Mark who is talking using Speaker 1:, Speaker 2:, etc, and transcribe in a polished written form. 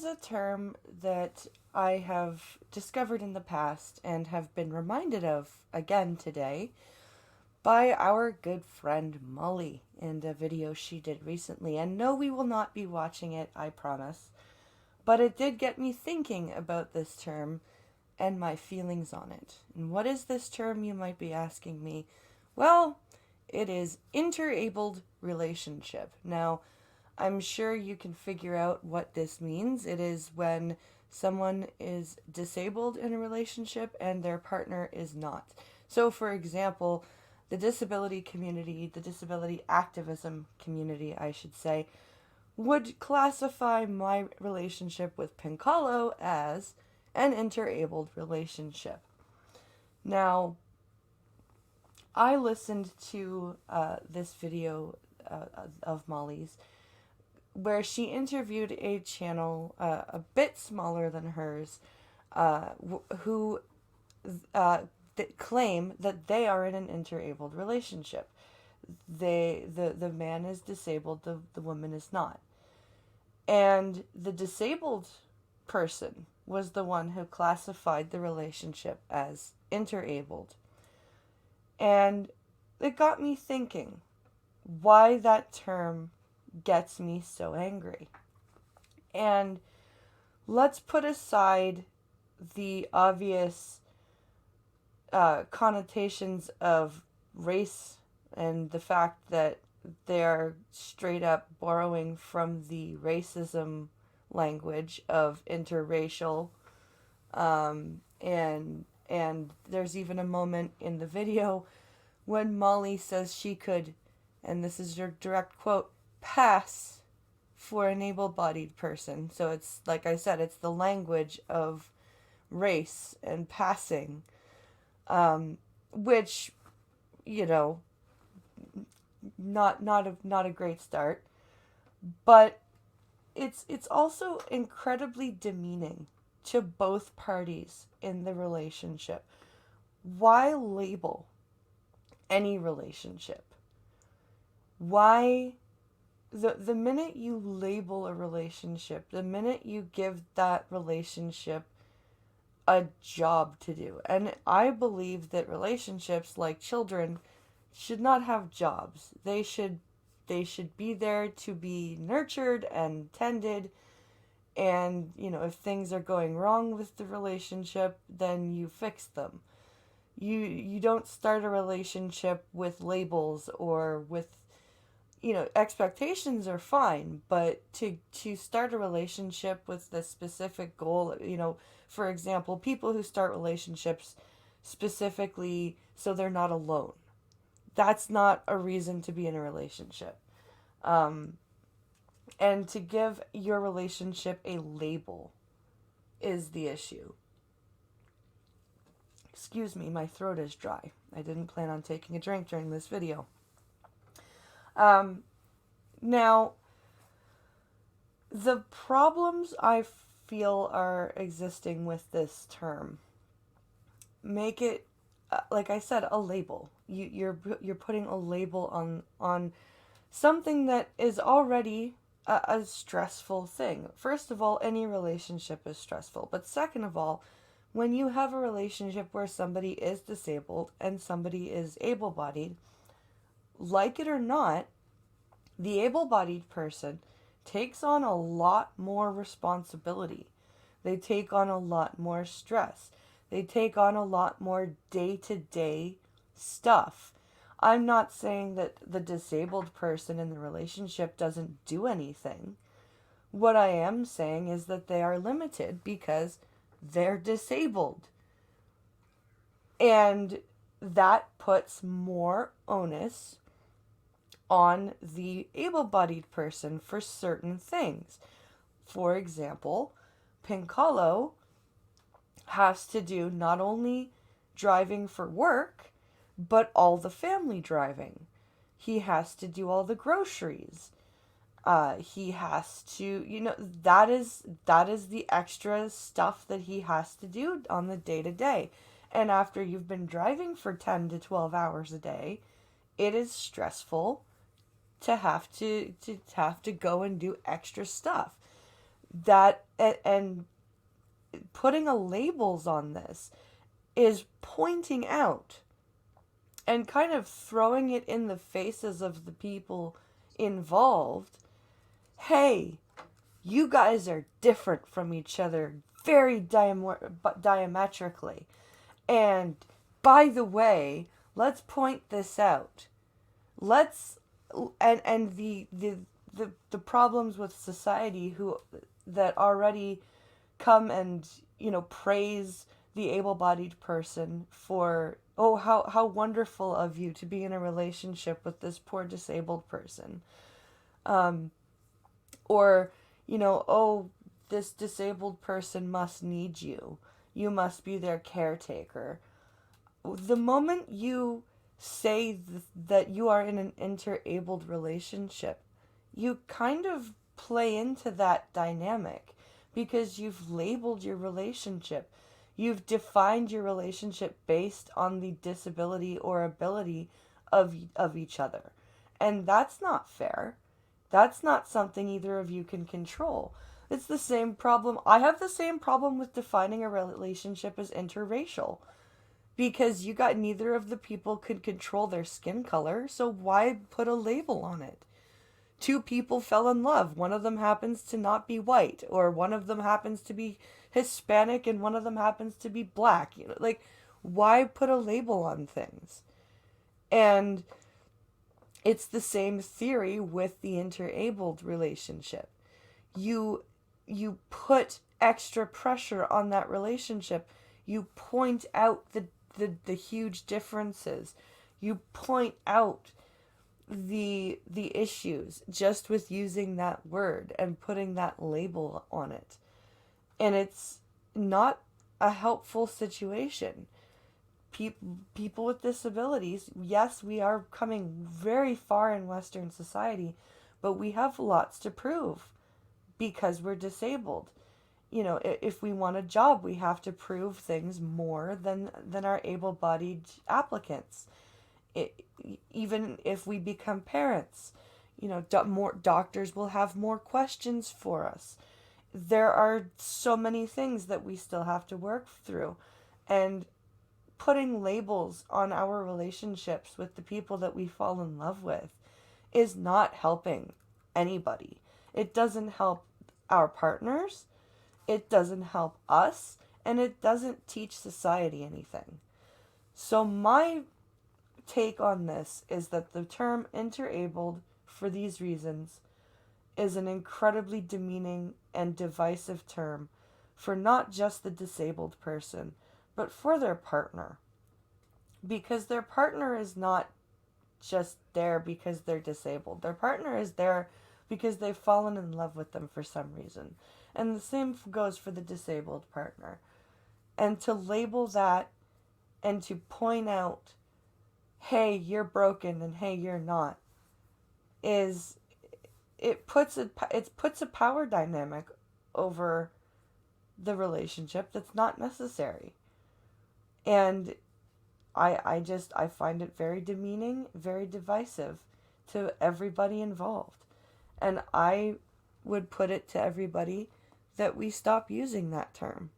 Speaker 1: a term that I have discovered in the past and have been reminded of again today by our good friend Molly in a video she did recently. And no, we will not be watching it, I promise. But it did get me thinking about this term and my feelings on it. And what is this term, you might be asking me? Well, it is interabled relationship. Now, I'm sure you can figure out what this means. It is when someone is disabled in a relationship and their partner is not. So, for example, the disability community, the disability activism community, I should say, would classify my relationship with Pincalo as an interabled relationship. Now, I listened to this video of Molly's where she interviewed a channel a bit smaller than hers who claim that they are in an interabled relationship. The man is disabled, the woman is not. And the disabled person was the one who classified the relationship as interabled. And it got me thinking why that term gets me so angry. And let's put aside the obvious connotations of race and the fact that they're straight up borrowing from the racism language of interracial. And there's even a moment in the video when Molly says she could, and this is your direct quote, pass for an able-bodied person. So it's, like I said, it's the language of race and passing, which, you know, not a great start, but it's also incredibly demeaning to both parties in the relationship. Why label any relationship? Why the minute you label a relationship, the minute you give that relationship a job to do. And I believe that relationships, like children, should not have jobs. They should be there to be nurtured and tended. And, you know, if things are going wrong with the relationship, then you fix them. You don't start a relationship with labels or with, you know, expectations are fine, but to start a relationship with the specific goal, you know, for example, people who start relationships specifically so they're not alone. That's not a reason to be in a relationship. And to give your relationship a label is the issue. Excuse me, my throat is dry. I didn't plan on taking a drink during this video. Now, the problems I feel are existing with this term make it, like I said, a label. You're putting a label on something that is already a stressful thing. First of all, any relationship is stressful. But second of all, when you have a relationship where somebody is disabled and somebody is able-bodied, like it or not, the able-bodied person takes on a lot more responsibility. They take on a lot more stress. They take on a lot more day-to-day stuff. I'm not saying that the disabled person in the relationship doesn't do anything. What I am saying is that they are limited because they're disabled. And that puts more onus on the able-bodied person for certain things. For example, Pincalo has to do not only driving for work, but all the family driving. He has to do all the groceries. He has to, you know, that is the extra stuff that he has to do on the day-to-day. And after you've been driving for 10 to 12 hours a day, it is stressful to have to go and do extra stuff. that and putting a labels on this is pointing out and kind of throwing it in the faces of the people involved. Hey, you guys are different from each other very diametrically. And by the way, let's point this out. Let's and the problems with society who that already come and, praise the able-bodied person for, oh, how wonderful of you to be in a relationship with this poor disabled person, or, oh, this disabled person must need you, you must be their caretaker. The moment you say that you are in an interabled relationship, you kind of play into that dynamic because you've labeled your relationship. You've defined your relationship based on the disability or ability of each other. And that's not fair. That's not something either of you can control. It's the same problem. I have the same problem with defining a relationship as interracial, because you got neither of the people could control their skin color, so why put a label on it? Two people fell in love. One of them happens to not be white, or one of them happens to be Hispanic and one of them happens to be black. Like, why put a label on things? And it's the same theory with the interabled relationship. You put extra pressure on that relationship. You point out the huge differences. You point out the issues just with using that word and putting that label on it. And it's not a helpful situation. People with disabilities, yes, we are coming very far in Western society, but we have lots to prove because we're disabled. If we want a job, we have to prove things more than our able-bodied applicants. Even if we become parents, more doctors will have more questions for us. There are so many things that we still have to work through, and putting labels on our relationships with the people that we fall in love with is not helping anybody. It doesn't help our partners, it doesn't help us, and it doesn't teach society anything. So my take on this is that the term interabled, for these reasons, is an incredibly demeaning and divisive term for not just the disabled person, but for their partner. Because their partner is not just there because they're disabled. Their partner is there because they've fallen in love with them for some reason. And the same goes for the disabled partner. And to label that and to point out, hey, you're broken and hey, you're not, it puts a power dynamic over the relationship that's not necessary. And I find it very demeaning, very divisive to everybody involved. And I would put it to everybody that we stop using that term.